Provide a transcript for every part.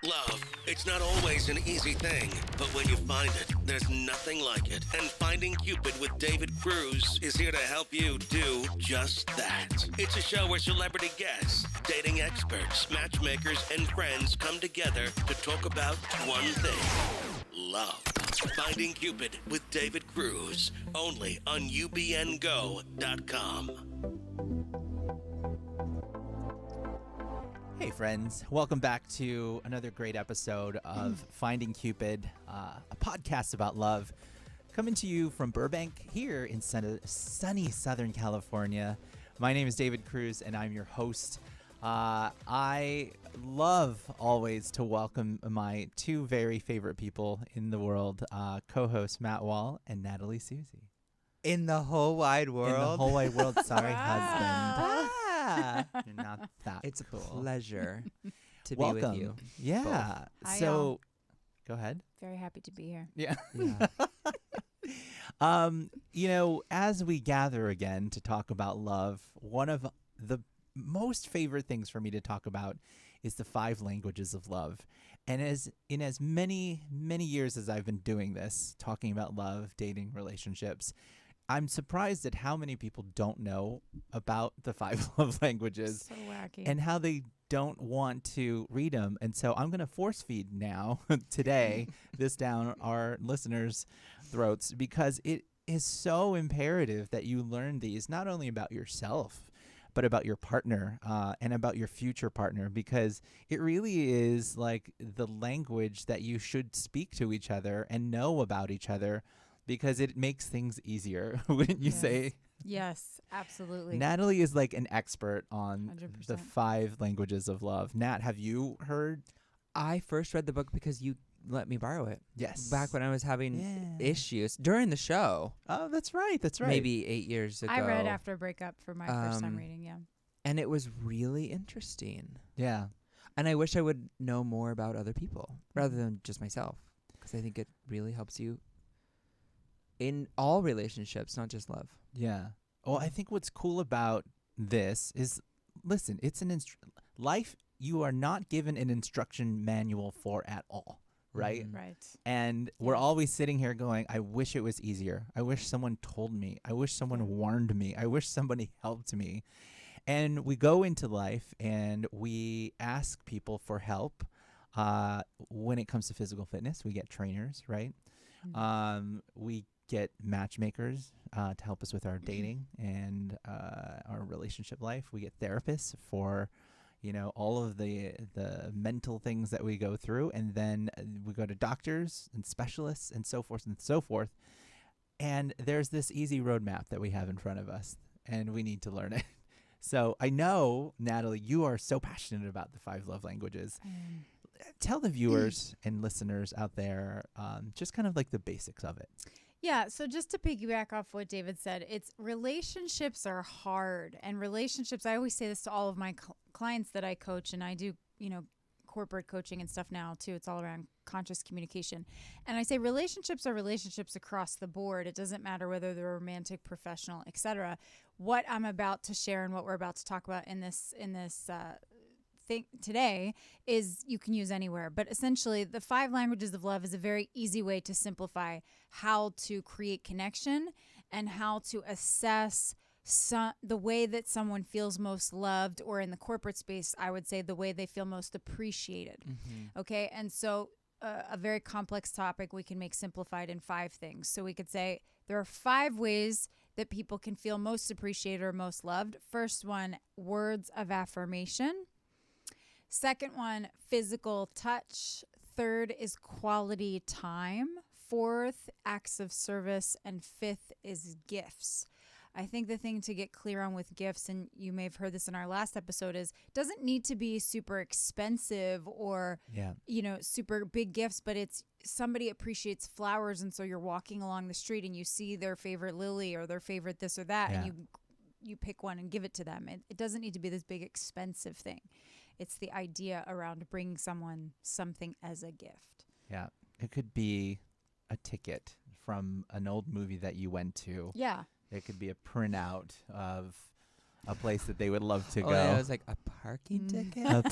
Love, it's not always an easy thing, but when you find it, there's nothing like it. And Finding Cupid with David Cruz is here to help you do just that. It's a show where celebrity guests, dating experts, matchmakers, and friends come together to talk about one thing: love. Finding Cupid with David Cruz, only on ubngo.com. Hey friends, welcome back to another great episode of Finding Cupid, a podcast about love, coming to you from Burbank here in sunny Southern California. My name is David Cruz and I'm your host. I love always to welcome my two very favorite people in the world, co-host Matt Wall and Natalie Susie. In the whole wide world? In the whole wide world, sorry husband. You're not that It's cool. a pleasure to Welcome. be with you. Yeah. Hi, So, y'all. go ahead. Very happy to be here. Yeah. Yeah. As we gather again to talk about love, one of the most favorite things for me to talk about is the 5 languages of love. And as many years as I've been doing this, talking about love, dating, relationships, I'm surprised at how many people don't know about the 5 love languages So wacky. and how they don't want to read them. And so I'm going to force feed now today this down our listeners' throats, because it is so imperative that you learn these, not only about yourself, but about your partner and about your future partner, because it really is like the language that you should speak to each other and know about each other, because it makes things easier, wouldn't you say? Yes, absolutely. Natalie is like an expert on 100%. the 5 languages of love. Nat, have you heard? I first read the book because you let me borrow it. Yes. Back when I was having Yeah. issues during the show. Oh, that's right. That's right. Maybe 8 years ago. I read after a breakup for my first time Um, reading, yeah. And it was really interesting. Yeah. And I wish I would know more about other people rather than just myself, because I think it really helps you in all relationships, not just love. Yeah. Well, I think what's cool about this is, listen, it's an life you are not given an instruction manual for at all, right? Mhm. Right. And we're always sitting here going, I wish it was easier. I wish someone told me. I wish someone warned me. I wish somebody helped me. And we go into life and we ask people for help. When it comes to physical fitness, we get trainers, right? We get matchmakers to help us with our dating and our relationship life. We get therapists for, all of the mental things that we go through, and then we go to doctors and specialists and so forth and so forth. And there's this easy roadmap that we have in front of us, and we need to learn it. So I know, Natalie, you are so passionate about the 5 love languages. Tell the viewers and listeners out there just kind of like the basics of it. Yeah, so just to piggyback off what David said, it's relationships are hard. And relationships, I always say this to all of my clients that I coach, and I do, corporate coaching and stuff now too. It's all around conscious communication. And I say relationships are relationships across the board. It doesn't matter whether they're romantic, professional, etc. What I'm about to share and what we're about to talk about in this thing today is you can use anywhere. But essentially, the 5 languages of love is a very easy way to simplify how to create connection and how to assess the way that someone feels most loved, or in the corporate space, I would say the way they feel most appreciated. Okay. And so a very complex topic we can make simplified in 5 things. So we could say there are 5 ways that people can feel most appreciated or most loved. First one, words of affirmation. Second one, physical touch. Third is quality time. Fourth, acts of service. And 5th is gifts. I think the thing to get clear on with gifts, and you may have heard this in our last episode, is it doesn't need to be super expensive or, super big gifts, but it's somebody appreciates flowers. And so you're walking along the street and you see their favorite lily or their favorite this or that, and you pick one and give it to them. It doesn't need to be this big expensive thing. It's the idea around bringing someone something as a gift. Yeah. It could be a ticket from an old movie that you went to. Yeah. It could be a printout of a place that they would love to Oh, go. yeah, it was like a parking ticket.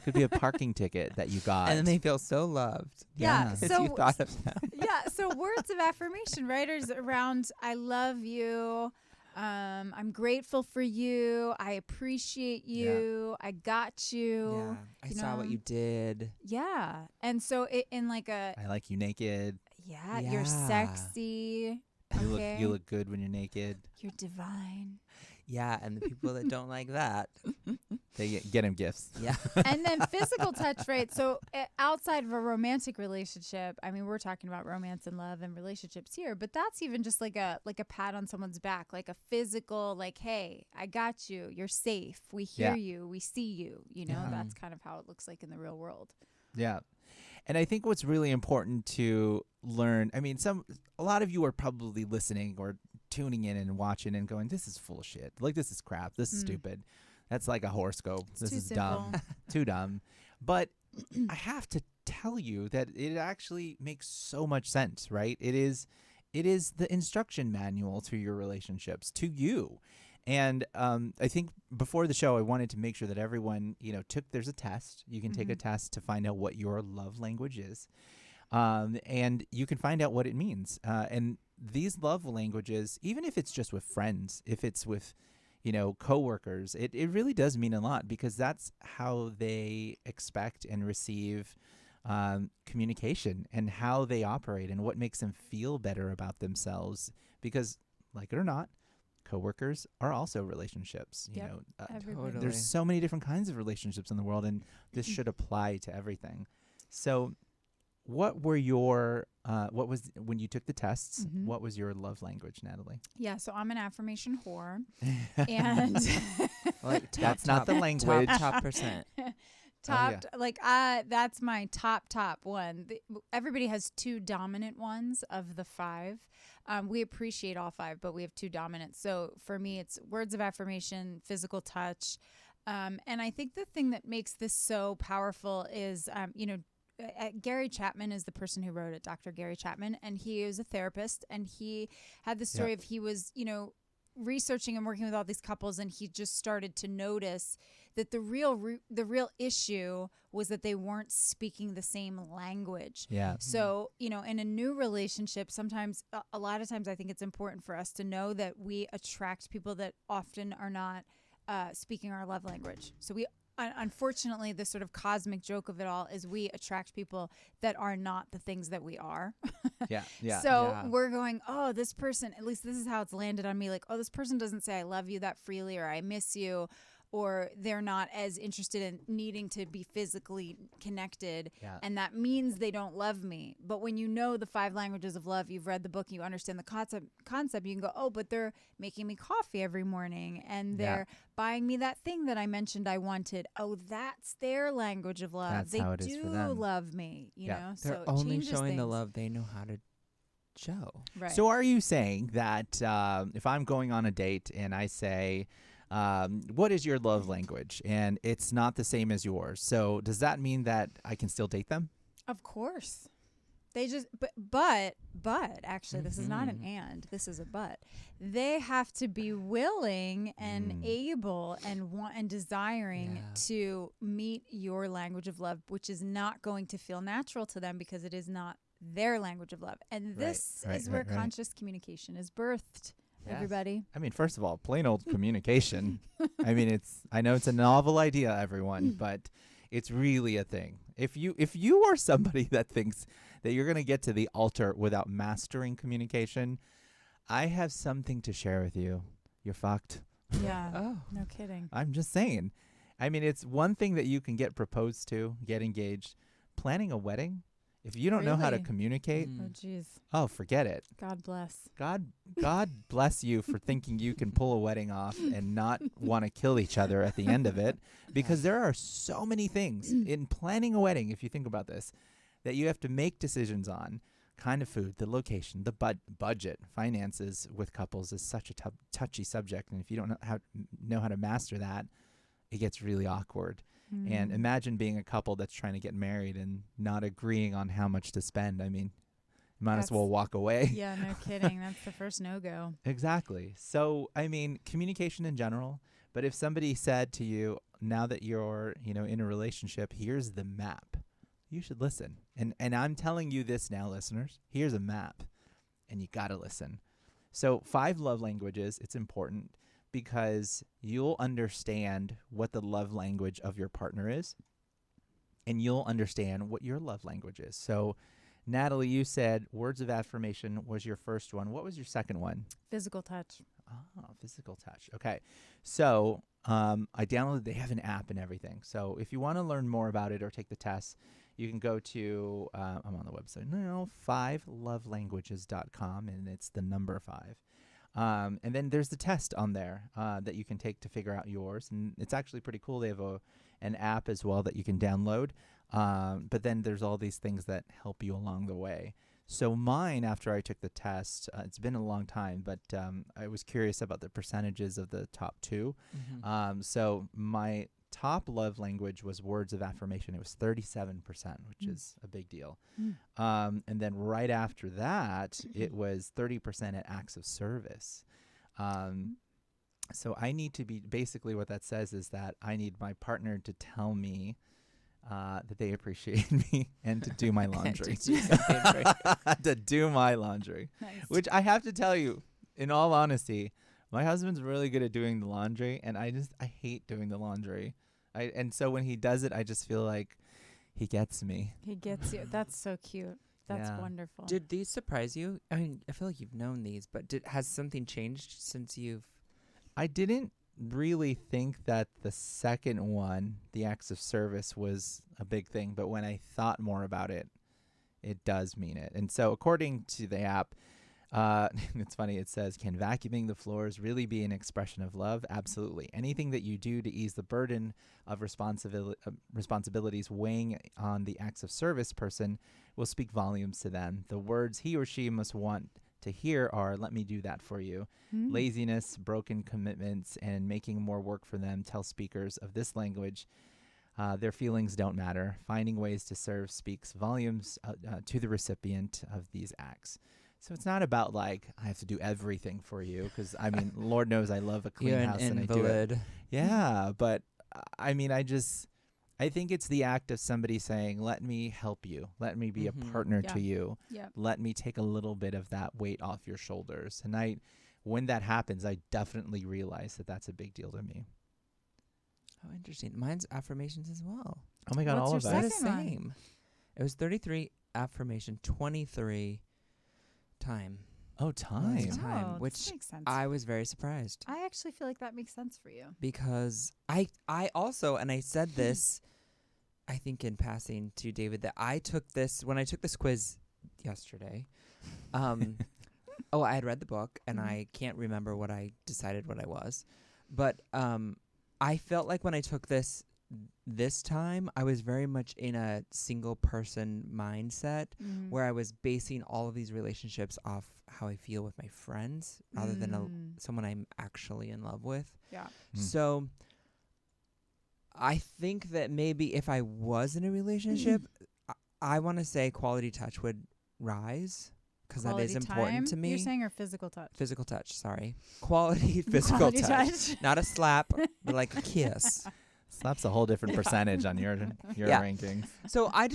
Could be a parking ticket that you got. And then they feel so loved. Yeah, Because so- you thought of them. Yeah, so words of affirmation, right, is around I love you, I'm grateful for you, I appreciate you, I got you. Yeah, I you saw what know? you did. Yeah. And so it in like a I like you naked. you're Yeah. sexy. You Okay. look good when you're naked. You're divine. Yeah, and the people that don't like that. They get him gifts. Yeah. And then physical touch, right? So outside of a romantic relationship, I mean, we're talking about romance and love and relationships here, but that's even just like a pat on someone's back, like a physical, like, hey, I got you. You're safe. We hear Yeah. you. We see you. You know, Yeah. that's kind of how it looks like in the real world. Yeah. And I think what's really important to learn, I mean, a lot of you are probably listening or tuning in and watching and going, this is full of shit. Like, this is crap. This is stupid. That's like a horoscope. This too is simple. dumb. Too dumb. But I have to tell you that it actually makes so much sense, right? It is the instruction manual to your relationships, to you. And I think before the show, I wanted to make sure that everyone, there's a test. You can take a test to find out what your love language is. And you can find out what it means. And these love languages, even if it's just with friends, if it's with, coworkers, it really does mean a lot, because that's how they expect and receive communication, and how they operate, and what makes them feel better about themselves. Because, like it or not, coworkers are also relationships. Yep. Everybody. Totally. There's so many different kinds of relationships in the world, and this should apply to everything. So, what were your what was when you took the tests? Mhm. What was your love language, Natalie? Yeah, so I'm an affirmation whore. And Like That's not the language. Top percent. top that's my top one. Everybody has two dominant ones of the 5. We appreciate all 5, but we have 2 dominant. So for me, it's words of affirmation, physical touch, and I think the thing that makes this so powerful is Gary Chapman is the person who wrote it, Dr. Gary Chapman, and he is a therapist, and he had the story of he was researching and working with all these couples, and he just started to notice that the real issue was that they weren't speaking the same language. Yeah. So, in a new relationship, sometimes, a lot of times, I think it's important for us to know that we attract people that often are not speaking our love language. So unfortunately, the sort of cosmic joke of it all is we attract people that are not the things that we are. Yeah. So we're going, oh, this person, at least this is how it's landed on me. Like, oh, this person doesn't say I love you that freely, or I miss you, or they're not as interested in needing to be physically connected. Yeah. And that means they don't love me. But when you know the 5 languages of love, you've read the book, you understand the concept, you can go, oh, but they're making me coffee every morning, and they're buying me that thing that I mentioned I wanted. Oh, that's their language of love. That's they how it is for them. love me, you Yeah. know? They're so it only changes showing the things. love they know how to show. Right. So are you saying that if I'm going on a date and I say, what is your love language? And it's not the same as yours. So does that mean that I can still date them? Of course. They just, but actually, this is not an and, this is a but. They have to be willing and able and want and desiring to meet your language of love, which is not going to feel natural to them because it is not their language of love. And this is where conscious communication is birthed. Yes. Everybody. I mean, first of all, plain old communication. I mean, I know it's a novel idea, everyone, but it's really a thing. If you are somebody that thinks that you're going to get to the altar without mastering communication, I have something to share with you. You're fucked. Yeah. Oh. No kidding. I'm just saying. I mean, it's one thing that you can get proposed to, get engaged. Planning a wedding, if you don't know how to Really? communicate, Oh, jeez. oh, forget it. God bless. God bless you for thinking you can pull a wedding off and not want to kill each other at the end of it, because there are so many things in planning a wedding, if you think about this, that you have to make decisions on. Kind of food, the location, the budget, finances with couples is such a touchy subject, and if you don't know how to master that, it gets really awkward. And imagine being a couple that's trying to get married and not agreeing on how much to spend. I mean, you might as well walk away. Yeah, no kidding. That's the first no-go. Exactly. So, I mean, communication in general, But if somebody said to you, now that you're, in a relationship, here's the map, you should listen. And I'm telling you this now, listeners, here's a map, and you got to listen. So 5 love languages, it's important because you'll understand what the love language of your partner is, and you'll understand what your love language is. So, Natalie, you said words of affirmation was your first one. What was your second one? Physical touch. Oh, physical touch. Okay. So I downloaded, they have an app and everything. So if you want to learn more about it or take the test, you can go to, I'm on the website now, 5lovelanguages.com, and it's the number 5. And then there's the test on there that you can take to figure out yours. And it's actually pretty cool. They have an app as well that you can download. But then there's all these things that help you along the way. So mine, after I took the test, it's been a long time, but I was curious about the percentages of the top 2. Mm-hmm. So my top love language was words of affirmation. It was 37%, which is a big deal. And then right after that, it was 30% at acts of service. So I need to be, basically what that says is that I need my partner to tell me that they appreciate me and to do my laundry. To do my laundry. Nice. Which I have to tell you, in all honesty, my husband's really good at doing the laundry, and I hate doing the laundry. And so when he does it, I just feel like he gets me. He gets you. That's so cute. That's Yeah. wonderful. Did these surprise you? I mean, I feel like you've known these, but has something changed since you've? I didn't really think that the second one, the acts of service, was a big thing, but when I thought more about it, it does mean it. And so according to the app, it's funny, it says, can vacuuming the floors really be an expression of love? Absolutely. Anything that you do to ease the burden of responsibilities weighing on the acts of service person will speak volumes to them. The words he or she must want to hear are, let me do that for you. Laziness, broken commitments, and making more work for them tell speakers of this language their feelings don't matter. Finding ways to serve speaks volumes to the recipient of these acts. So it's not about like, I have to do everything for you, because I mean, Lord knows I love a clean You're house an and I do it. invalid. Yeah, but I mean, I think it's the act of somebody saying, let me help you. Let me be a partner Yeah. to you. Yeah. Let me take a little bit of that weight off your shoulders. And when that happens, I definitely realize that that's a big deal to me. Oh, interesting. Mine's affirmations as well. Oh my God, What's all your of They're us. the second one? same. It was 33 affirmation, 23 time. Oh, time. Lots of time, Oh, which this makes sense. I was very surprised I actually feel like that makes sense for you. because I also, and I said this, I think in passing to David, that when I took this quiz yesterday. I had read the book and I can't remember what I decided what I was, but I felt like when I took this time, I was very much in a single person mindset where I was basing all of these relationships off how I feel with my friends rather than someone I'm actually in love with. Yeah. So I think that maybe if I was in a relationship, I want to say quality touch would rise because that is important to me. You're saying, or physical touch? Physical touch, sorry. Quality physical Quality touch. Not a slap, but like a kiss. Slap's a whole different percentage on your Yeah. rankings. So I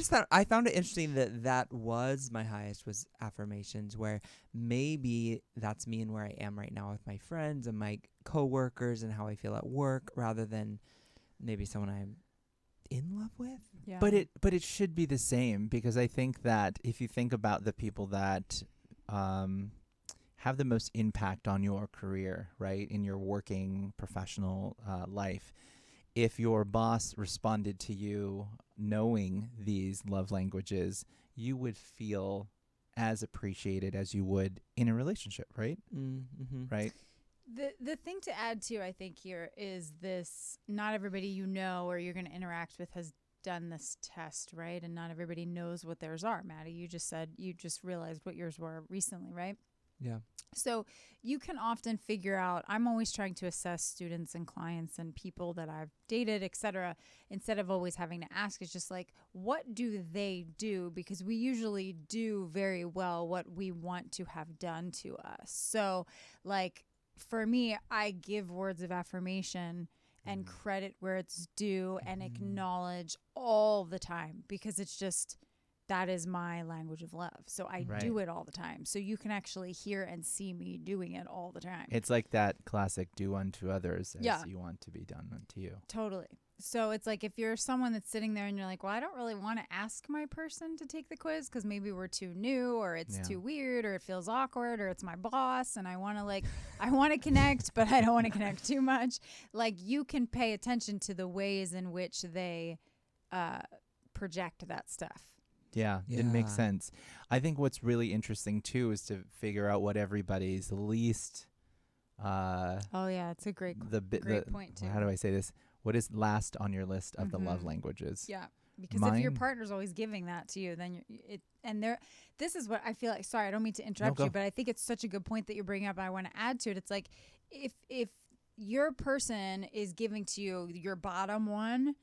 found it interesting that was my highest, was affirmations, where maybe that's me and where I am right now with my friends and my coworkers and how I feel at work rather than maybe someone I'm in love with. Yeah. But it should be the same, because I think that if you think about the people that have the most impact on your career, right, in your working professional life, if your boss responded to you knowing these love languages, you would feel as appreciated as you would in a relationship, right? Mm-hmm. Right? The thing to add to, I think, here is this: not everybody you know or you're going to interact with has done this test, right? And not everybody knows what theirs are. Maddie, you just said you just realized what yours were recently, right? Yeah. So you can often figure out, I'm always trying to assess students and clients and people that I've dated, et cetera, instead of always having to ask. It's just like, what do they do? Because we usually do very well what we want to have done to us. So like, for me, I give words of affirmation and credit where it's due and acknowledge all the time, because it's just, that is my language of love. So I do it all the time. So you can actually hear and see me doing it all the time. It's like that classic do unto others as Yeah. you want to be done unto you. Totally. So it's like if you're someone that's sitting there and you're like, well, I don't really want to ask my person to take the quiz because maybe we're too new, or it's too weird, or it feels awkward, or it's my boss and I want to I want to connect, but I don't want to connect too much. Like, you can pay attention to the ways in which they project that stuff. Yeah, it makes sense. I think what's really interesting too is to figure out what everybody's least. Oh yeah, it's a great point too. How do I say this? What is last on your list of the love languages? Yeah, because if your partner's always giving that to you, then this is what I feel like. Sorry, I don't mean to interrupt you, but I think it's such a good point that you're bringing up. I want to add to it. It's like if your person is giving to you your bottom one,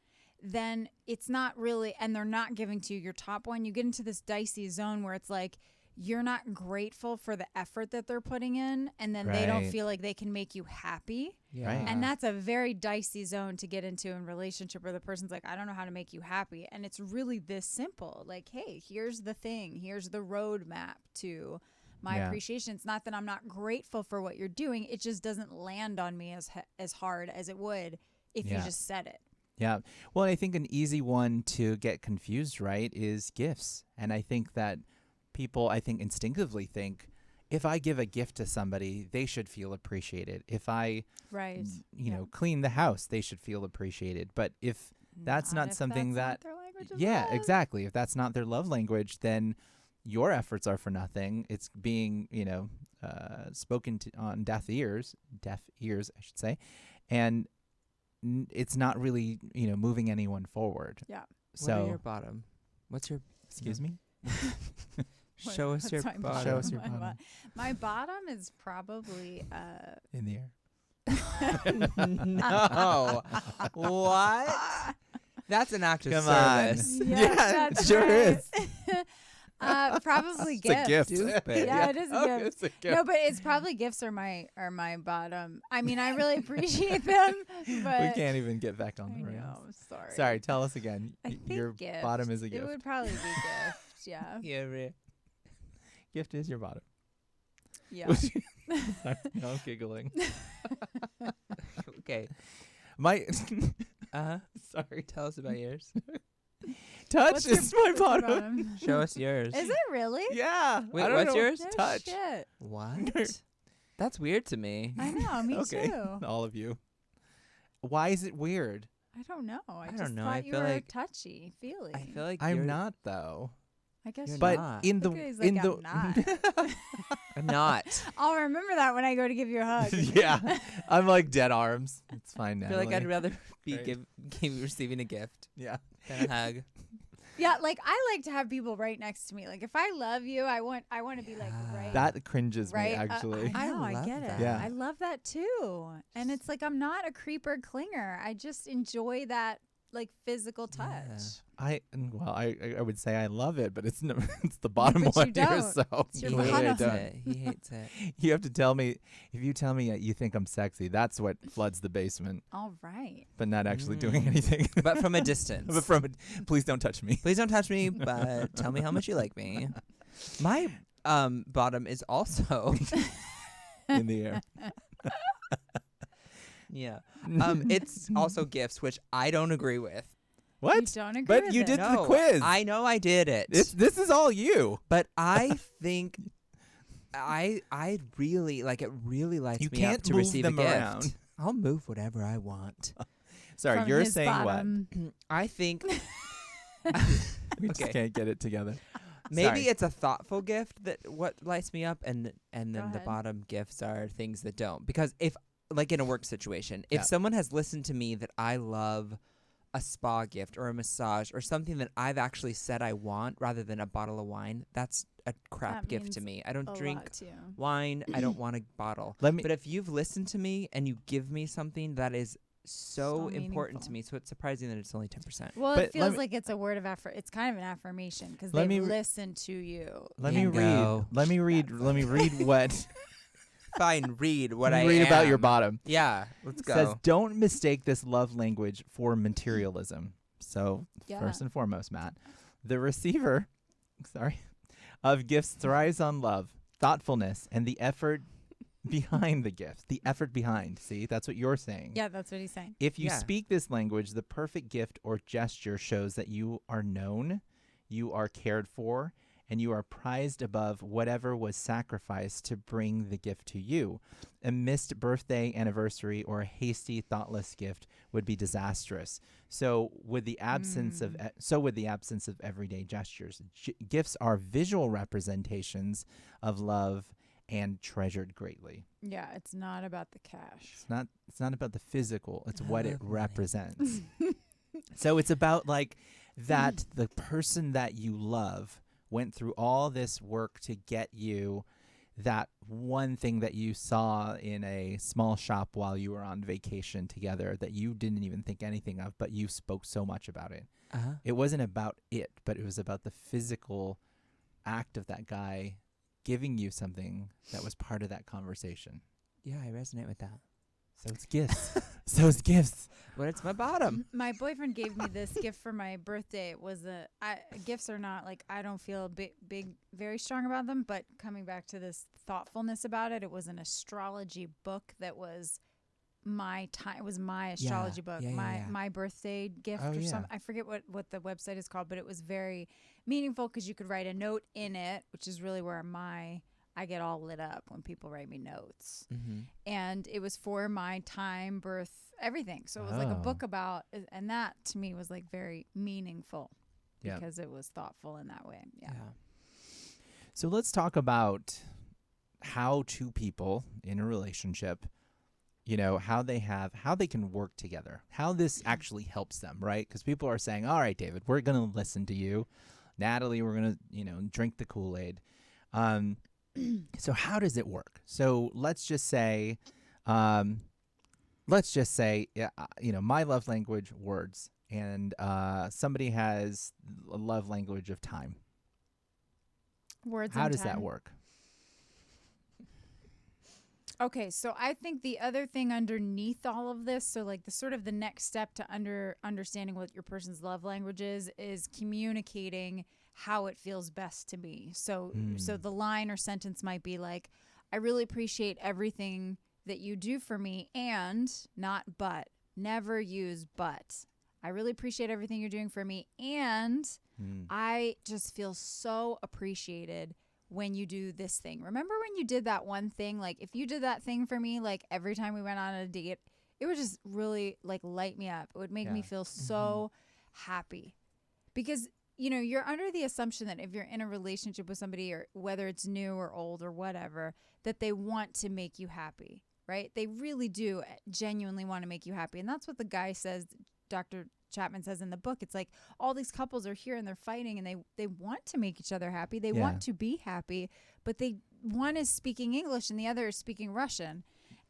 then it's not really, and they're not giving to you your top one. You get into this dicey zone where it's like, you're not grateful for the effort that they're putting in, and then they don't feel like they can make you happy. Yeah. Right. And that's a very dicey zone to get into in a relationship where the person's like, I don't know how to make you happy. And it's really this simple. Like, hey, here's the thing. Here's the roadmap to my appreciation. It's not that I'm not grateful for what you're doing. It just doesn't land on me as hard as it would if you just said it. Yeah. Well, I think an easy one to get confused, right, is gifts. And I think that people, instinctively think, if I give a gift to somebody, they should feel appreciated. If I, clean the house, they should feel appreciated. But if that's not something that, their language of love. exactly. If that's not their love language, then your efforts are for nothing. It's being, spoken to on deaf ears, I should say. And it's not really, moving anyone forward. Yeah. What are your bottom? What's your... Excuse me? Show us your bottom. Show us your bottom. My bottom is probably in the air. No. What? That's an act of Come service. on. Yes, Yeah, that's it sure right. is. Probably It's a gift. Stupid. Yeah, it is a gift. It's a gift. No, but it's probably gifts are my bottom. I mean, I really appreciate them, but We can't even get back on I the rails. know, I'm sorry. Sorry, tell us again. I think Your gift. bottom is a It gift. would probably be gift. Yeah. Yeah. Gift is your bottom. Yeah. Sorry, no, I'm giggling. Okay. My Sorry. Tell us about yours. touch What's is your- my what's your bottom. Show us yours. Is it really? Yeah. Wait, I don't what's know. yours? No Touch. shit. What? That's weird to me. I know. Me Okay. too. All of you. Why is it weird? I don't know. I don't just know. thought I you feel were like- touchy, feely. I feel like I'm you're- not though. I guess You're you But not. in the Look at he's like, in I'm the not. I'm not. I'll remember that when I go to give you a hug. yeah, I'm like dead arms. It's fine now. I feel like I'd rather be Right. receiving a gift Yeah. than a hug. Yeah, like I like to have people right next to me. Like if I love you, I want to be like right. That cringes right. me actually. I know, I love get that. it. Yeah. I love that too. And it's like I'm not a creeper clinger. I just enjoy that like physical touch. Yeah. I would say I love it, but it's no, it's the bottom But one you here. don't. So It's your He clearly I hates don't. it. He hates it. You have to tell me if you tell me you think I'm sexy. That's what floods the basement, All right. but not actually doing anything. But from a distance. But please don't touch me. Please don't touch me, but tell me how much you like me. My bottom is also In the air. yeah. It's also gifts, which I don't agree with. What? You don't agree But with you it. did the No, quiz. I know I did it. This is all you. But I think I really like it. Really lights You me can't up to move receive them a gift. around. I'll move whatever I want. Sorry, From you're his saying bottom. I think what? We just Okay. can't get it together. maybe Sorry. it's a thoughtful gift that what lights me up, and then the ahead. bottom gifts are things that don't. Because if like in a work situation, if Yeah. someone has listened to me that I love a spa gift or a massage or something that I've actually said I want rather than a bottle of wine, that's a crap That gift to means me. I don't A drink lot too. wine. I don't want a bottle. Let me. But if you've listened to me and you give me something that is so So important to meaningful. me, so it's surprising that it's only 10%. Well, But it let feels me- like it's a word of effort. It's kind of an affirmation because Let they me re- listen to you. Let me Bingo. read. Let me read. Let me read what Fine, read what I Read about your am. bottom. Yeah, let's It go. says, don't mistake this love language for materialism. So, Yeah. first and foremost, Matt, the receiver, of gifts thrives on love, thoughtfulness, and the effort behind the gift. The effort behind. See, that's what you're saying. Yeah, that's what he's saying. If you Yeah. speak this language, the perfect gift or gesture shows that you are known, you are cared for, and you are prized above whatever was sacrificed to bring the gift to you. A missed birthday, anniversary, or a hasty, thoughtless gift would be disastrous. So, with the absence of everyday gestures, gifts are visual representations of love and treasured greatly. Yeah, it's not about the cash. It's not about the physical, it's what it Love money. represents. So it's about like that the person that you love went through all this work to get you that one thing that you saw in a small shop while you were on vacation together that you didn't even think anything of, but you spoke so much about it. Uh-huh. It wasn't about it, but it was about the physical act of that guy giving you something that was part of that conversation. Yeah, I resonate with that. So it's gifts. So it's gifts. But it's my bottom. My boyfriend gave me this gift for my birthday. It was gifts are not like, I don't feel big, very strong about them. But coming back to this thoughtfulness about it, it was an astrology book that was my time. It was my astrology book, my birthday gift Oh, or yeah. something. I forget what the website is called, but it was very meaningful because you could write a note in it, which is really where I get all lit up when people write me notes. Mm-hmm. And it was for my time, birth, everything. So it was like a Oh. book about, and that to me was like very meaningful Yeah. because it was thoughtful in that way. Yeah. So let's talk about how two people in a relationship, how they can work together, how this actually helps them, right? Because people are saying, all right, David, we're going to listen to you. Natalie, we're going to, drink the Kool-Aid. So how does it work? So let's just say, my love language, words, and somebody has a love language of time. Words. How and does that time. work? Okay, so I think the other thing underneath all of this, so like the next step to understanding what your person's love language is communicating how it feels best to me. So the line or sentence might be like, I really appreciate everything that you do for me, and not but. Never use but. I really appreciate everything you're doing for me, and I just feel so appreciated when you do this thing. Remember when you did that one thing? Like if you did that thing for me, like every time we went on a date, it would just really like light me up. It would make me feel so happy because, you're under the assumption that if you're in a relationship with somebody, or whether it's new or old or whatever, that they want to make you happy, right? They really do genuinely want to make you happy. And that's what the guy says, Dr. Chapman says in the book. It's like all these couples are here and they're fighting and they want to make each other happy. They want to be happy, but one is speaking English and the other is speaking Russian,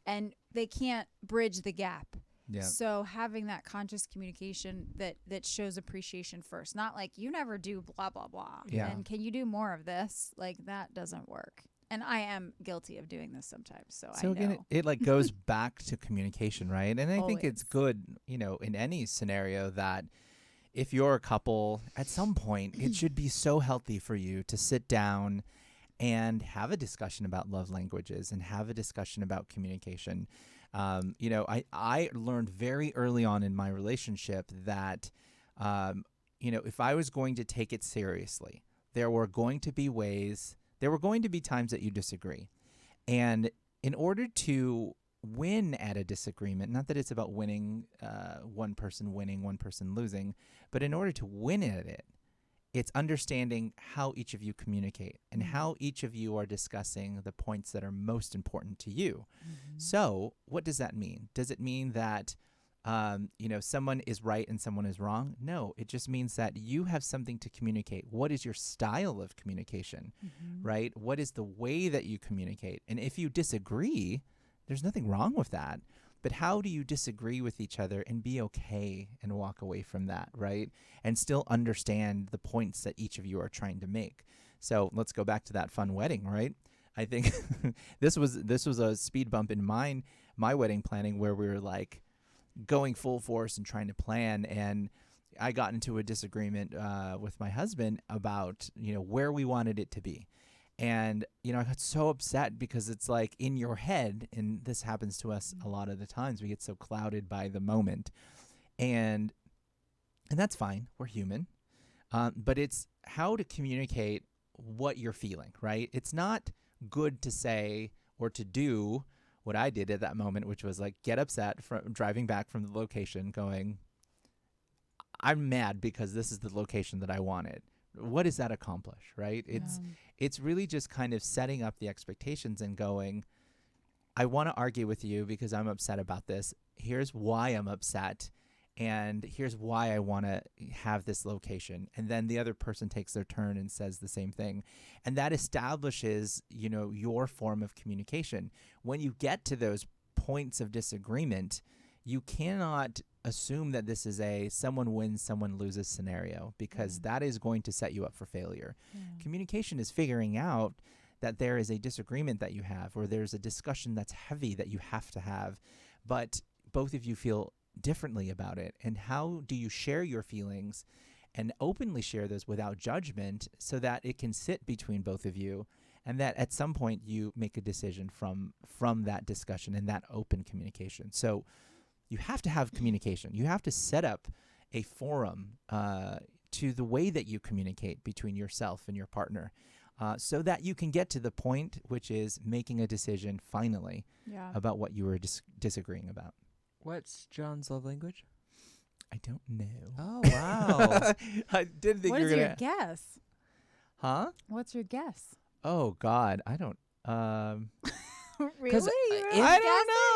and they can't bridge the gap. Yeah. So having that conscious communication that shows appreciation first, not like you never do blah, blah, blah. Yeah. And can you do more of this? Like that doesn't work. And I am guilty of doing this sometimes. So I know. Again, it like goes back to communication, right? And I think it's Always. good, in any scenario that if you're a couple, at some point, it should be so healthy for you to sit down and have a discussion about love languages and have a discussion about communication. I learned very early on in my relationship that, if I was going to take it seriously, there were going to be times that you disagree. And in order to win at a disagreement, not that it's about winning, one person winning, one person losing, but in order to win at it, it's understanding how each of you communicate and how each of you are discussing the points that are most important to you. So what does that mean? Does it mean that, someone is right and someone is wrong? No, it just means that you have something to communicate. What is your style of communication, right? What is the way that you communicate? And if you disagree, there's nothing wrong with that. But how do you disagree with each other and be okay and walk away from that, right? And still understand the points that each of you are trying to make. So let's go back to that fun wedding, right? I think this was a speed bump in my wedding planning where we were like going full force and trying to plan, and I got into a disagreement with my husband about, where we wanted it to be. And, I got so upset because it's like in your head, and this happens to us a lot of the times, we get so clouded by the moment. And that's fine. We're human. But it's how to communicate what you're feeling, right? It's not good to say or to do what I did at that moment, which was like get upset from driving back from the location going, I'm mad because this is the location that I wanted. What does that accomplish, right? It's really just kind of setting up the expectations and going, I want to argue with you because I'm upset about this. Here's why I'm upset. And here's why I want to have this location. And then the other person takes their turn and says the same thing. And that establishes, your form of communication. When you get to those points of disagreement, you cannot assume that this is a someone wins, someone loses scenario, because that is going to set you up for failure. Communication is figuring out that there is a disagreement that you have, or there's a discussion that's heavy that you have to have, but both of you feel differently about it. And how do you share your feelings and openly share those without judgment so that it can sit between both of you, and that at some point you make a decision from that discussion and that open communication. So you have to have communication. You have to set up a forum to the way that you communicate between yourself and your partner, so that you can get to the point, which is making a decision finally about what you were disagreeing about. What's John's love language? I don't know. Oh, wow. I didn't think What you were is going your guess? Huh? What's your guess? Oh, God. I don't... Really? I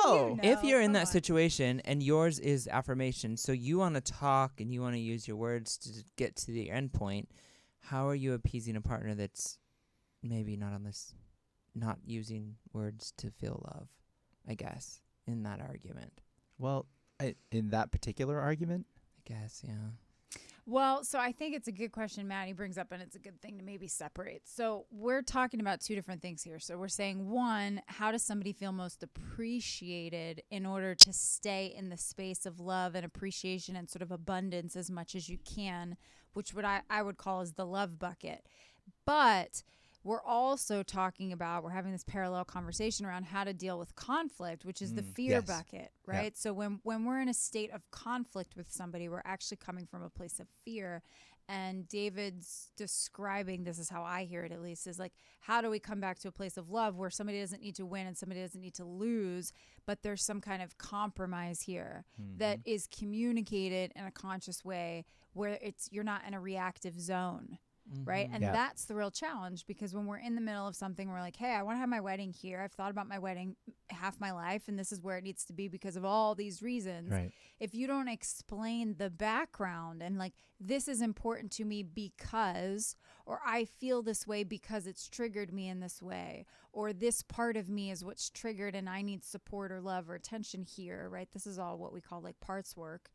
don't know. If you're in Come that on. situation and yours is affirmation, so you want to talk and you want to use your words to get to the end point, how are you appeasing a partner that's maybe not using words to feel love, I guess, in that argument? Well, in that particular argument? I guess, yeah. Well, so I think it's a good question Maddie brings up, and it's a good thing to maybe separate. So we're talking about two different things here. So we're saying, one, how does somebody feel most appreciated in order to stay in the space of love and appreciation and sort of abundance as much as you can, which I would call as the love bucket. But we're also talking about, we're having this parallel conversation around how to deal with conflict, which is the fear yes. bucket, right? Yep. So when we're in a state of conflict with somebody, we're actually coming from a place of fear. And David's describing, this is how I hear it at least, is like, how do we come back to a place of love where somebody doesn't need to win and somebody doesn't need to lose, but there's some kind of compromise here that is communicated in a conscious way where you're not in a reactive zone. Right. And that's the real challenge, because when we're in the middle of something, we're like, hey, I want to have my wedding here. I've thought about my wedding half my life, and this is where it needs to be because of all these reasons. Right. If you don't explain the background and like, this is important to me because, or I feel this way because it's triggered me in this way, or this part of me is what's triggered and I need support or love or attention here. Right. This is all what we call like parts work.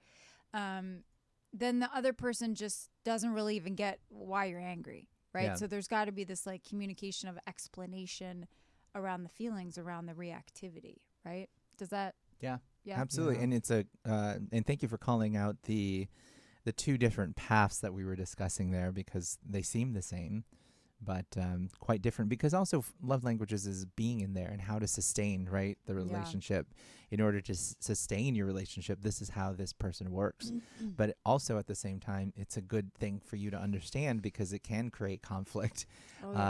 Then the other person just doesn't really even get why you're angry, right? Yeah. So there's got to be this like communication of explanation around the feelings, around the reactivity, right? Does that? Yeah. Yeah. Absolutely. Yeah. And it's and thank you for calling out the two different paths that we were discussing there, because they seem the same, but quite different, because also love languages is being in there and how to sustain, right, the relationship. In order to sustain your relationship, this is how this person works. But also at the same time, it's a good thing for you to understand, because it can create conflict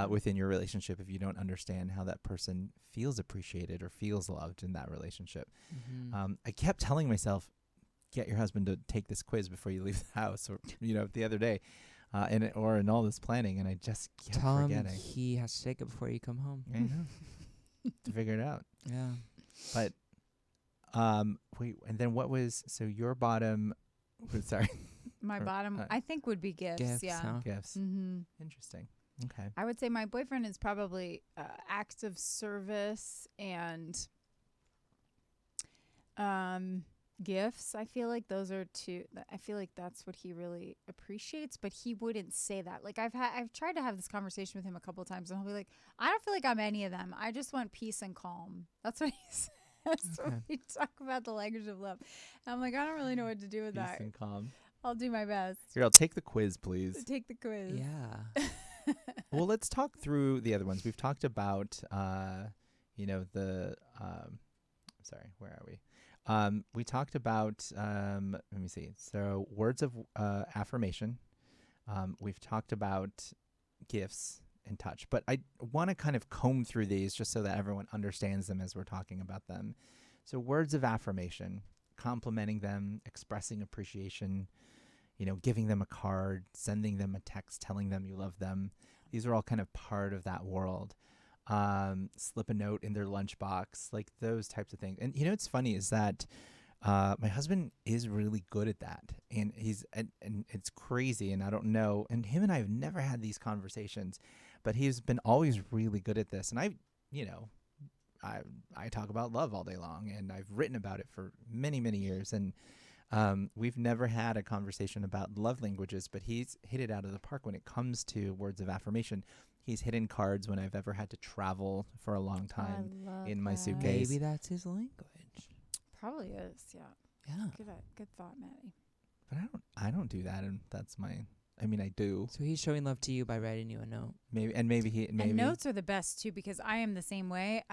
within your relationship if you don't understand how that person feels appreciated or feels loved in that relationship. I kept telling myself, get your husband to take this quiz before you leave the house, or the other day. Or in all this planning, and I just kept Tell forgetting. him he has to take it before you come home. I know. To figure it out. Yeah. But wait, and then what was your bottom? Sorry, My bottom, I think, would be gifts. Gifts, Yeah. huh? gifts. Mm-hmm. Interesting. Okay. I would say my boyfriend is probably acts of service and gifts. I feel like those are two. I feel like that's what he really appreciates, but he wouldn't say that. Like I've tried to have this conversation with him a couple of times, and he'll be like, "I don't feel like I'm any of them. I just want peace and calm." That's what he says. So we talk about the language of love. And I'm like, I don't really know what to do with Peace that. and calm. I'll do my best. Here, I'll take the quiz, please. Take the quiz. Yeah. Well, let's talk through the other ones. We've talked about, sorry, where are we? We talked about, let me see. So words of affirmation. We've talked about gifts and touch, but I want to kind of comb through these just so that everyone understands them as we're talking about them. So words of affirmation, complimenting them, expressing appreciation, giving them a card, sending them a text, telling them you love them. These are all kind of part of that world. Slip a note in their lunchbox, like those types of things. And what's funny is that my husband is really good at that, and and it's crazy, and I don't know. And him and I have never had these conversations, but he's been always really good at this. And I talk about love all day long, and I've written about it for many, many years. And we've never had a conversation about love languages, but he's hit it out of the park when it comes to words of affirmation. He's hidden cards when I've ever had to travel for a long time in my suitcase. Maybe that's his language. Probably is. Yeah. Yeah. Good thought, Maddie. But I don't do that, and that's I do. So he's showing love to you by writing you a note. Maybe. And notes are the best too, because I am the same way.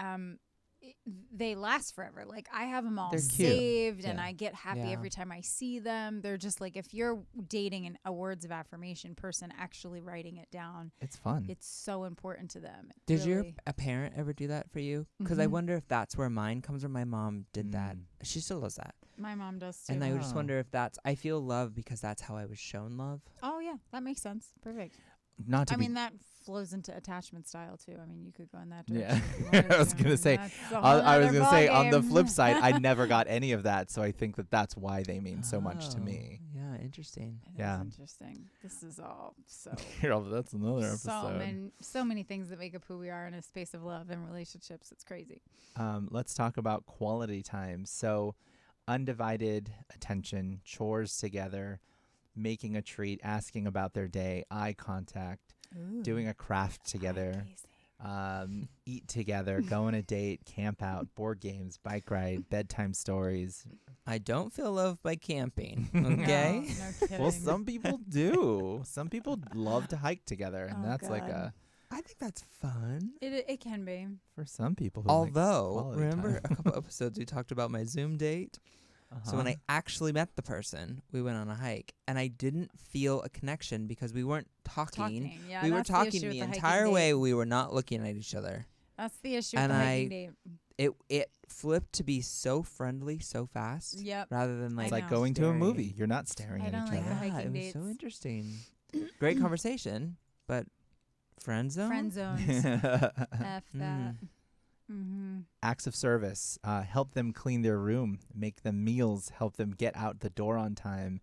They last forever. Like I have them all They're cute. saved, and Yeah. I get happy Yeah. every time I see them. They're just like, if you're dating a words of affirmation person, actually writing it down, It's fun. it's so important to them. Did your Really. a parent ever do that for you? Because I Mhm. wonder if that's where mine comes from. My mom did that. She still does that. My mom does too. And I just Oh. wonder if I feel love because that's how I was shown love. Oh yeah, that makes sense. Perfect. Not to I be. mean, that flows into attachment style too. I mean, you could go in that Yeah. direction. if you wanted I was to. gonna say, That's a whole I was nother gonna say on the ballgame. flip side, I never got any of that, so I think that's why they mean so much to Oh, me. Yeah, interesting. It is Yeah. interesting. This is all so That's another episode. so many things that make up who we are in a space of love and relationships. It's crazy. Let's talk about quality time. So, undivided attention, chores together, making a treat, asking about their day, eye contact, doing a craft together, eat together, go on a date, camp out, board games, bike ride, bedtime stories. I don't feel love by camping. Okay. No kidding. Well, some people do. Some people love to hike together, and Oh, that's like God. I think that's fun. It can be. for some people. Who Although, like quality remember time. a couple episodes we talked about my Zoom date? So when I actually met the person, we went on a hike, and I didn't feel a connection because we weren't talking. Yeah, We were that's the talking issue with the hiking entire date. way. We were not looking at each other. That's the issue And with the hiking date. It flipped to be so friendly so fast. Yep. Rather than like it's like know. going to a staring. movie. You're not staring I at don't each like the other. hiking it was dates. so interesting. Great conversation, but friend zone. Friend zones. F that. Mm-hmm. Acts of service. Help them clean their room, make them meals, help them get out the door on time,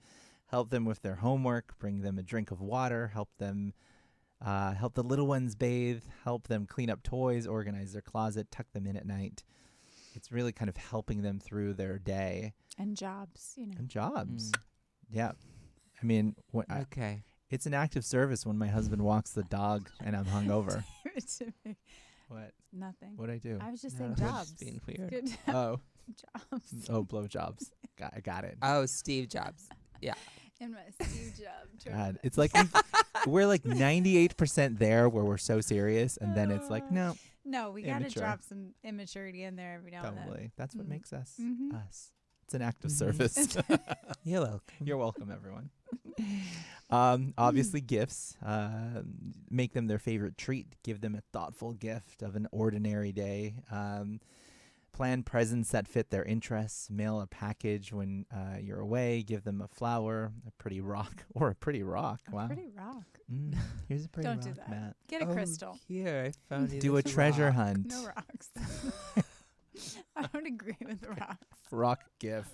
help them with their homework, bring them a drink of water, help them help the little ones bathe, help them clean up toys, organize their closet, tuck them in at night. It's really kind of helping them through their day And jobs, you know. and jobs. Yeah. I mean, Okay. it's an act of service when my husband walks the dog and I'm hungover. What? Nothing. What'd I do? I was just No, saying that's jobs. being weird. Good Oh, jobs. blow jobs. I got it. Oh, Steve Jobs. In my Steve Jobs. God, it's like we're like 98% there where we're so serious, and then it's like, no, No, we got to Immature. drop some immaturity in there every now and then. totally. That's what Mm. makes us Mhm. us. It's an act of Mhm. service. You're welcome. You're welcome, everyone. Obviously, gifts. Make them their favorite treat. Give them a thoughtful gift of an ordinary day. Plan presents that fit their interests. Mail a package when you're away. Give them a flower, a pretty rock, or a pretty rock. A Wow. pretty rock. Here's a pretty Don't rock, do that. Matt. Get a crystal. Here, I found you Do a this treasure rock. hunt. No rocks. I don't agree with rocks. Rock gift.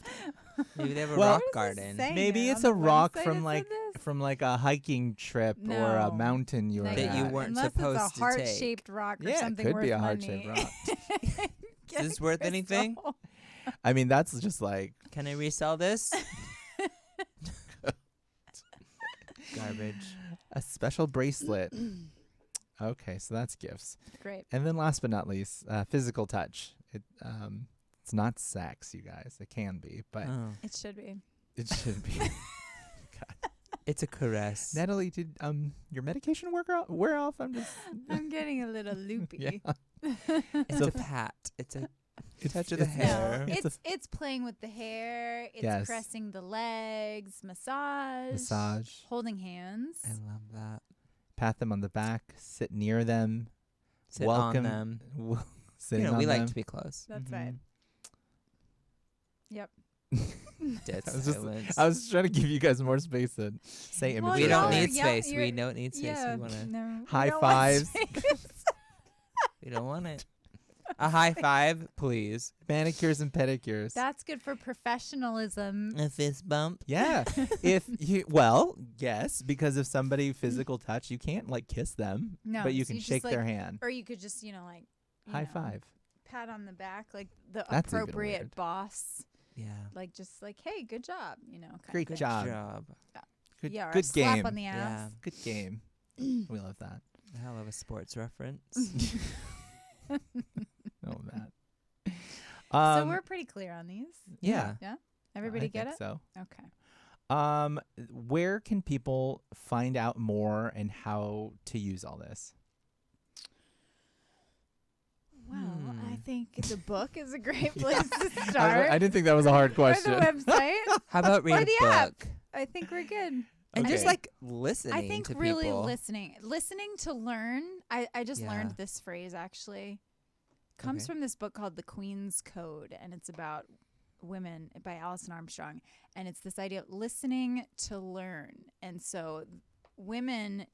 Maybe they have a Well- rock Where does this garden. say Maybe it? it's On a the rock website from it like said this? from like a hiking trip or a No. mountain you were Negative. That you at. weren't Unless supposed it's a to heart-shaped rock or Yeah, it something could worth be a money. heart-shaped rock. Get Is this a worth anything? crystal. I mean, that's just like Can I resell this? Garbage. a special bracelet. Okay, so that's gifts. Great. And then last but not least, physical touch. It's not sex, you guys. It can be, but Oh. It should be. it should be. It's a caress. Natalie, did your medication wear off? I'm just I'm getting a little loopy. yeah. It's So- a pat. It's a It's- touch of the it's- hair. No, It's it's playing with the hair. It's Yes. caressing the legs, massage, holding hands. I love that. Pat them on the back, sit near them, Sit welcome on them. sitting You know, on we them. like to be close. That's Mhm. right. Yep. Dead I was just- silence. I was trying to give you guys more space to say Well, images. we don't you're- need yeah, space. you're- We don't need space. Yeah. We want to. No, we High don't want fives. space. We don't want it. A high five, please. Manicures and pedicures. That's good for professionalism. A fist bump. Yeah. Yes, because if somebody physical touch, you can't like kiss them, No, but you so can you just, shake like, their hand. Or you could just, like High know, five. pat on the back, like the That's even appropriate weird. boss, Yeah. like just like, hey, good job, kind Great of thing. job. Good, Yeah, or good a slap game. on the Yeah. ass. Good game. We love that. Hell of a sports reference. Oh, Matt. So we're pretty clear on these. Yeah. Yeah. Everybody I get think it? So, Okay. where can people find out more and how to use all this? Well, I Hmm. think the book is a great place to start. I didn't think that was a hard Or question. the website. How about read Or a the book? app. I think we're good. And just Okay. like listening I think to really people. listening to learn. I just Yeah. learned this phrase actually. Comes Okay. from this book called The Queen's Code, and it's about women by Alison Armstrong, and it's this idea of listening to learn. And so women,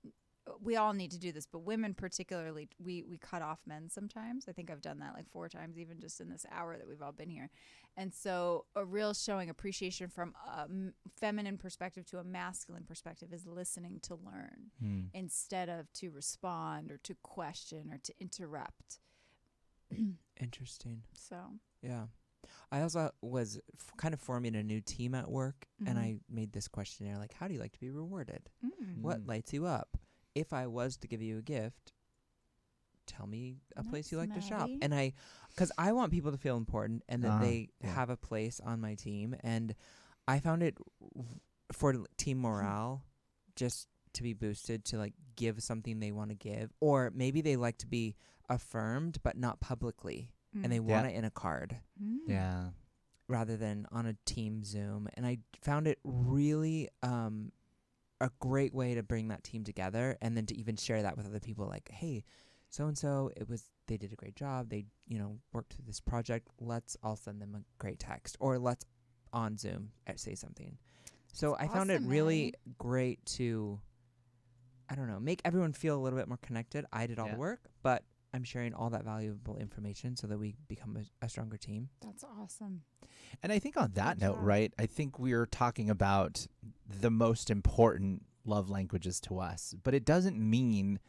we all need to do this, but women particularly, we cut off men sometimes. I think I've done that like 4 times, even just in this hour that we've all been here. And so a real showing appreciation from a feminine perspective to a masculine perspective is listening to learn instead of to respond or to question or to interrupt. Interesting. So Yeah. I also was kind of forming a new team at work, and Mhm. I made this questionnaire like, how do you like to be rewarded? mm. What lights you up? If I was to give you a gift, tell me a place you Nice, like to shop. Maddie. And because I want people to feel important and that they yeah. have a place on my team. And I found it for team morale, just to be boosted, to like give something they want to give, or maybe they like to be affirmed but not publicly, and they want it in a card Mm. Yeah. rather than on a team Zoom. And I found it really a great way to bring that team together, and then to even share that with other people, like, hey, so and so, they did a great job, they worked through this project, let's all send them a great text, or let's on Zoom say something. So That's I found it awesome, really great to, I don't know, make everyone feel a little bit more connected. I did all Yeah. the work, but I'm sharing all that valuable information so that we become a stronger team. That's awesome. And I think on that Good note, job. right, I think we're talking about the most important love languages to us, but it doesn't mean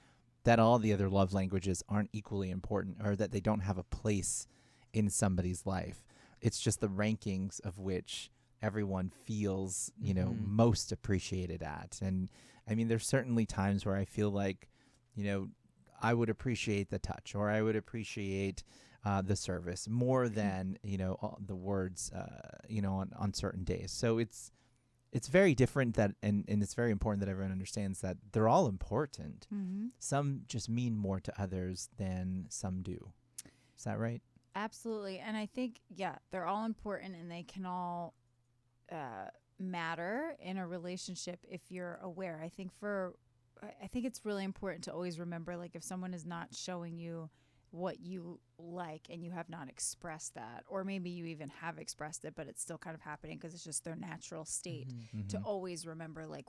that all the other love languages aren't equally important or that they don't have a place in somebody's life. It's just the rankings of which everyone feels, Mhm. most appreciated at. And I mean, there's certainly times where I feel like, I would appreciate the touch, or I would appreciate the service more than all the words on certain days. So it's very different, that and it's very important that everyone understands that they're all important. Mm-hmm. Some just mean more to others than some do. Is that right? Absolutely. And I think, they're all important, and they can all matter in a relationship if you're aware. I think it's really important to always remember, like, if someone is not showing you what you like and you have not expressed that, or maybe you even have expressed it, but it's still kind of happening because it's just their natural state, Mhm. to always remember, like,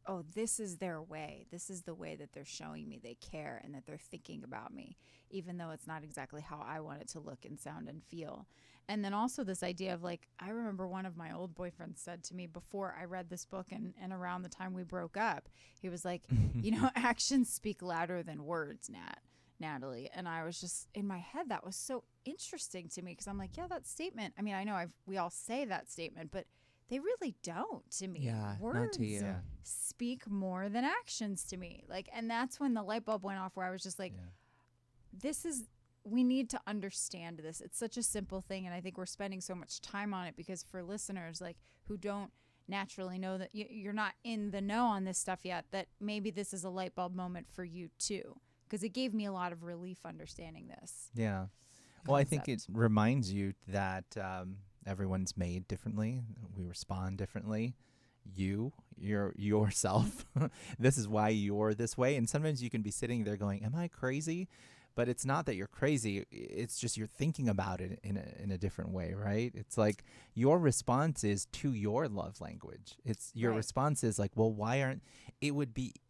oh, this is their way. This is the way that they're showing me they care and that they're thinking about me, even though it's not exactly how I want it to look and sound and feel. And then also this idea of, like, I remember one of my old boyfriends said to me before I read this book and around the time we broke up, he was like, actions speak louder than words, Nat. Natalie. And I was just in my head, that was so interesting to me because I'm like, yeah, that statement. I mean, I know we all say that statement, but they really don't to me. Yeah, Words not to you. speak more than actions to me. Like, and that's when the light bulb went off where I was just like, we need to understand this. It's such a simple thing. And I think we're spending so much time on it because for listeners like who don't naturally know that you're not in the know on this stuff yet, that maybe this is a light bulb moment for you too. Because it gave me a lot of relief understanding this. Yeah. Well, I think it reminds you that everyone's made differently. We respond differently. You're yourself. This is why you're this way. And sometimes you can be sitting there going, am I crazy? But it's not that you're crazy. It's just you're thinking about it in a different way, right? It's like your response is to your love language. It's your response is like, well, why aren't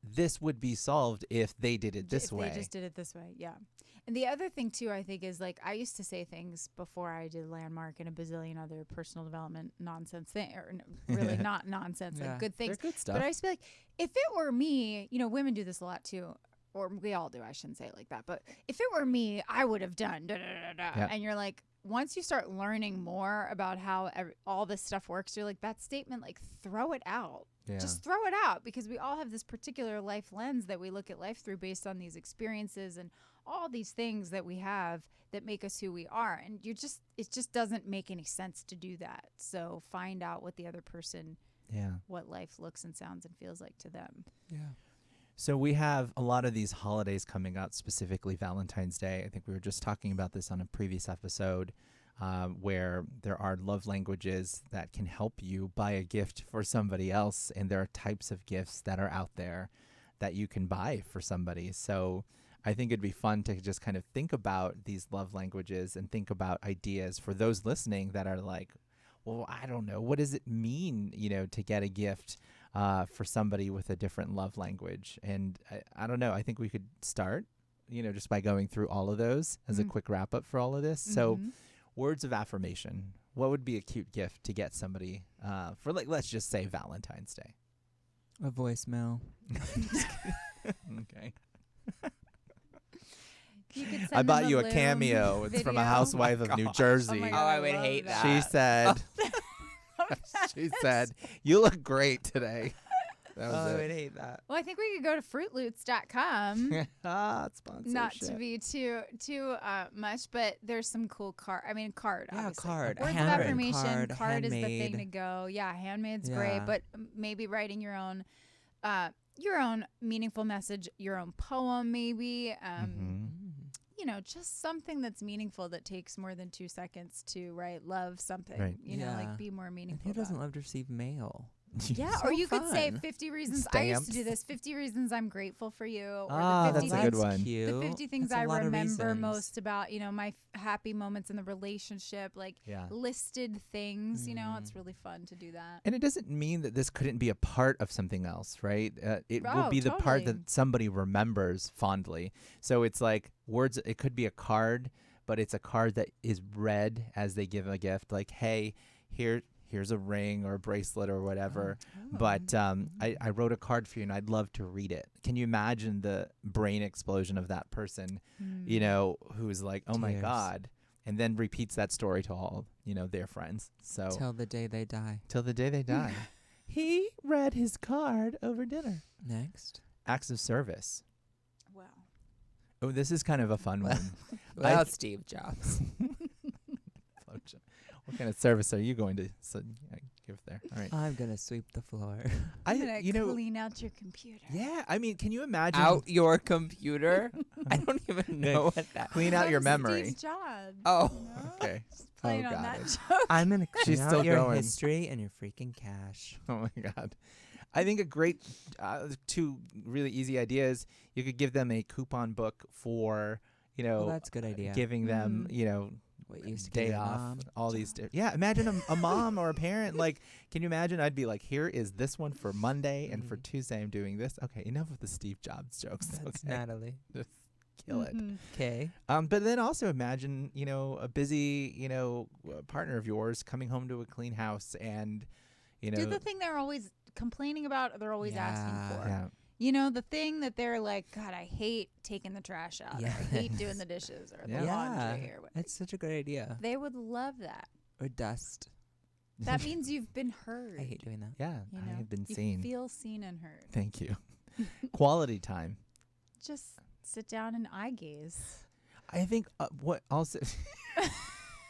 this would be solved if they did it this way. They just did it this way, yeah. And the other thing too, I think, is like I used to say things before I did Landmark and a bazillion other personal development nonsense thing, or really not nonsense, like good things. They're good stuff. But I used to be like, if it were me, women do this a lot too. Or we all do. I shouldn't say it like that. But if it were me, I would have done da, da, da, da. Yeah. And you're like, once you start learning more about how all this stuff works, you're like, that statement, like, throw it out. Yeah. Just throw it out because we all have this particular life lens that we look at life through based on these experiences and all these things that we have that make us who we are. And it just doesn't make any sense to do that. So find out what the other person, what life looks and sounds and feels like to them. Yeah. So we have a lot of these holidays coming up, specifically Valentine's Day. I think we were just talking about this on a previous episode where there are love languages that can help you buy a gift for somebody else. And there are types of gifts that are out there that you can buy for somebody. So I think it'd be fun to just kind of think about these love languages and think about ideas for those listening that are like, well, I don't know. What does it mean, to get a gift for somebody with a different love language? And I don't know. I think we could start, just by going through all of those as a quick wrap up for all of this. So words of affirmation. What would be a cute gift to get somebody for, like, let's just say Valentine's Day? A voicemail. Okay. You could send I bought them you a Loom cameo. It's from a video. housewife of New Jersey. Oh my Oh, God, I would love hate that. She said, she said, you look great today. That was I it. would hate that. Well, I think we could go to fruitloots.com. Sponsorship. Not to be too much, but there's some cool card. I mean, card. Yeah, obviously. card. Words of Handwritten affirmation. card, is the thing handmade. to go. Yeah, handmade's Yeah. great, but maybe writing your own meaningful message, your own poem, maybe. Just something that's meaningful that takes more than 2 seconds to write. Love something. Right. Like be more And meaningful. who doesn't about it. love to receive mail? Yeah, So or you could say fun. 50 reasons. I used to do Stamps. this. 50 reasons I'm grateful for you. Or Ah, the 50 that's a things, good one. Cute. The 50 things That's a I lot of remember reasons. most about, my happy moments in the relationship, like Yeah. listed things, it's really fun to do that. And it doesn't mean that this couldn't be a part of something else, right? It will Oh, be the part totally. that somebody remembers fondly. So it's like words, it could be a card, but it's a card that is read as they give a gift. Like, hey, here's a ring or a bracelet or whatever. But I wrote a card for you and I'd love to read it. Can you imagine the brain explosion of that person, who's like, oh my Tears. God, and then repeats that story to all, their friends. So Till the day they die. till the day they die. He read his card over dinner. Next. Acts of service. Wow. Oh, this is kind of a fun one. Without Steve Jobs. What kind of service are you going to give there? All right. I'm going to sweep the floor. I'm going to clean out your computer. Yeah, I mean, can you imagine Out your computer? I don't even know what that clean out your memory? Steve's Jobs. Oh. Okay. Playing on got that it. joke. I'm going to clean She's out still your going. history and your freaking cash. Oh my God. I think a great two really easy ideas. You could give them a coupon book for, Well, that's a good idea. giving them, What you used to day give your off, mom. all these. Yeah, imagine a mom or a parent. Like, can you imagine? I'd be like, here is this one for Monday, and for Tuesday I'm doing this. Okay, enough of the Steve Jobs jokes. That's Okay, Natalie. just kill it. Okay. But then also imagine, a busy, partner of yours coming home to a clean house, and Do the thing they're always complaining about or they're always asking for. yeah. You know, the thing that they're like, God, I hate taking the trash out. Or I hate doing the dishes or the laundry or what. That's such a great idea. They would love that. Or dust. That means you've been heard. I hate doing that. Yeah, You I know? have been You seen. feel seen and heard. Thank you. Quality time. Just sit down and eye gaze. I think what also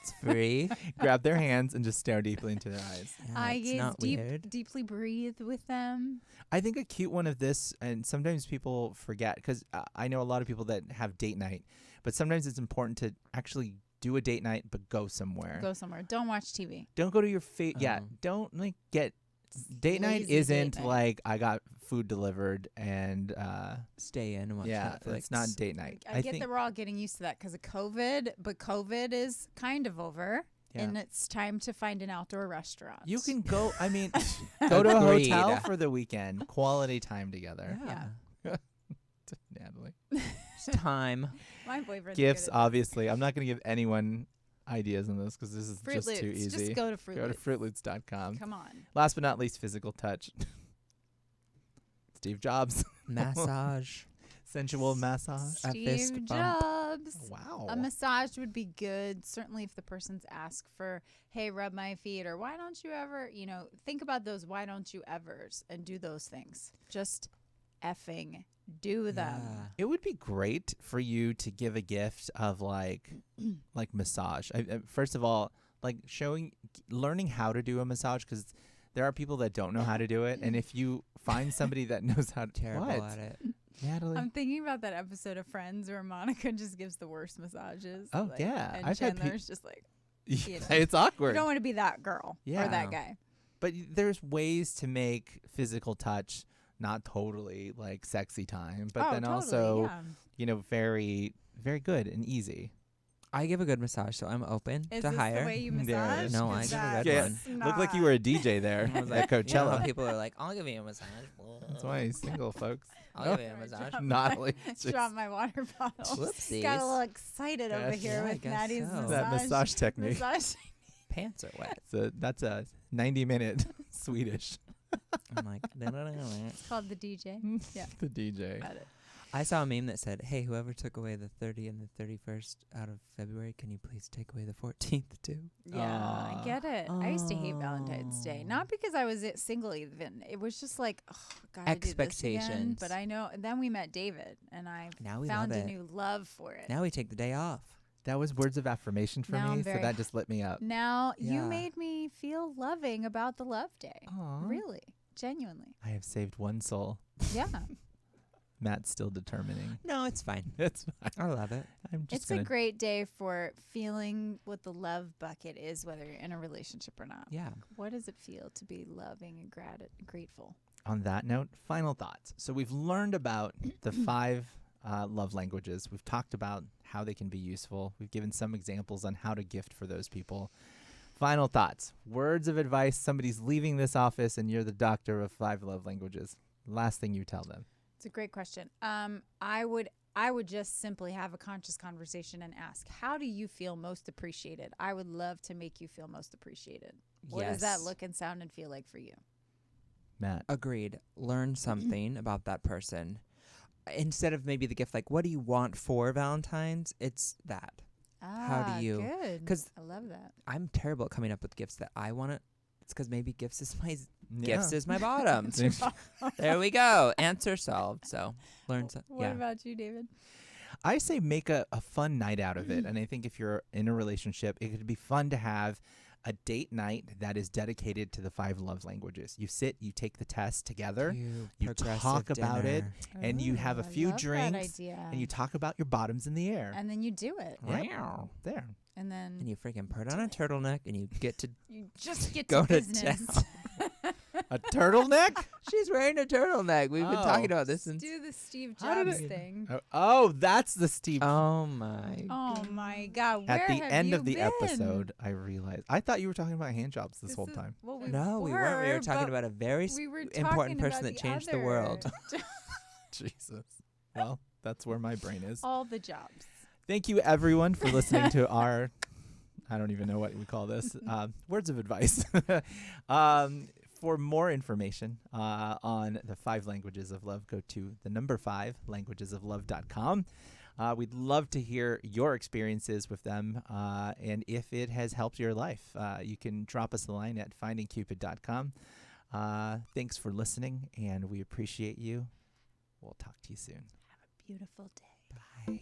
It's free. grab their hands and just stare deeply into their eyes. Yeah, Eye it's gaze, not weird. deeply breathe with them. I think a cute one of this, and sometimes people forget, because I know a lot of people that have date night, but sometimes it's important to actually do a date night, but go somewhere. Go somewhere. Don't watch TV. Don't go to your yeah. Oh. Don't like get date night Lazy isn't date night. like I got food delivered and Stay in and watch yeah, Netflix. it's not date night. I get think that we're all getting used to that because of COVID, but COVID is kind of over, Yeah. and it's time to find an outdoor restaurant. you can go. I mean, go to a Agreed. hotel for the weekend. Quality time together. Yeah. Natalie. It's time. My boyfriend's Gifts, good at obviously. I'm not going to give anyone ideas on this because this is Fruit just Loops. too easy. Just go to Fruit Go to Loops. fruitloops.com. Come on. Last but not least, physical touch. Steve Jobs. Massage. Sensual massage. A fist Steve bump. Jobs. Wow. A massage would be good. Certainly if the person's asked for, hey, rub my feet, or why don't you ever, think about those why don't you evers and do those things. Just effing do them. Yeah. It would be great for you to give a gift of like massage. First of all, like learning how to do a massage, because there are people that don't know how to do it, and if you find somebody that knows how to, Terrible what? at it. Natalie. I'm thinking about that episode of Friends where Monica just gives the worst massages. Oh, yeah. And I've had Chandler's just like, It's you awkward. don't want to be that girl or Yeah. that guy. But there's ways to make physical touch not totally like sexy time, but oh, then totally, also, yeah. very, very good and easy. I give a good massage, so I'm open Is to this hire. the way you There it massage? is. No, 'Cause I give a good that's one. Looked like you were a DJ there I was at like, Coachella. how people are like, I'll give you a massage. That's why he's single, folks. I'll give you a massage. Natalie. Drop my water bottle. Whoopsies. Got a little excited over Yes. here Yeah, I with guess Maddie's so. massage. That massage technique. Massage. Pants are wet. That's a 90-minute Swedish. I'm like, It's called the DJ. Yeah. The DJ. Got it. I saw a meme that said, hey, whoever took away the 30 and the 31st out of February, can you please take away the 14th too? Yeah, I get it. I used to hate Valentine's Day. Not because I was single even. It was just like, oh, God, Expectations. But I know. And then we met David, and I Now we found love a it. new love for it. Now we take the day off. That was words of affirmation for Now me, I'm so very that just lit me up. Now you Yeah. made me feel loving about the love day. Aw. Really, genuinely. I have saved one soul. Yeah. Matt's still determining. No, it's fine. It's fine. I love it. I'm just It's gonna a great day for feeling what the love bucket is, whether you're in a relationship or not. Yeah. What does it feel to be loving and grateful? On that note, final thoughts. So we've learned about the 5 love languages. We've talked about how they can be useful. We've given some examples on how to gift for those people. Final thoughts. Words of advice. Somebody's leaving this office and you're the doctor of 5 love languages. Last thing you tell them. It's a great question. I would just simply have a conscious conversation and ask, how do you feel most appreciated? I would love to make you feel most appreciated. What does that Yes. look and sound and feel like for you? Matt. Agreed. Learn something about that person. Instead of maybe the gift, like, what do you want for Valentine's? It's that. Ah, do you- Good. 'cause I love that. I'm terrible at coming up with gifts that I want to. It's because maybe gifts is my Yeah. bottom. There we go. Answer solved. So learn some. What Yeah. about you, David? I say make a fun night out of it. And I think if you're in a relationship, it could be fun to have a date night that is dedicated to the 5 love languages. You sit, you take the test together, You you progressive talk about it, dinner. and you have a Ooh, I few love that drinks, idea. and you talk about your bottoms in the air. And then you do it. Yep. Wow. There. And then And you freaking put on a turtleneck and you get to. you just get Go to to business. A turtleneck? She's wearing a turtleneck. We've been Oh. talking about this since. Do the Steve How did Jobs it- thing. Oh, that's the Steve. Oh my. Oh my God! At Where the have end you of the been? episode, I realized. I thought you were talking about hand jobs this whole is- time. Well, No, we weren't. We were talking but about a very we were important talking person about that the changed the other- world. Jesus. Well, that's where my brain is. All the jobs. Thank you, everyone, for listening to our, I don't even know what we call this, words of advice. for more information on the 5 languages of love, go to the number 5 languagesoflove.com. We'd love to hear your experiences with them, and if it has helped your life, you can drop us a line at findingcupid.com. Thanks for listening, and we appreciate you. We'll talk to you soon. Have a beautiful day. Bye.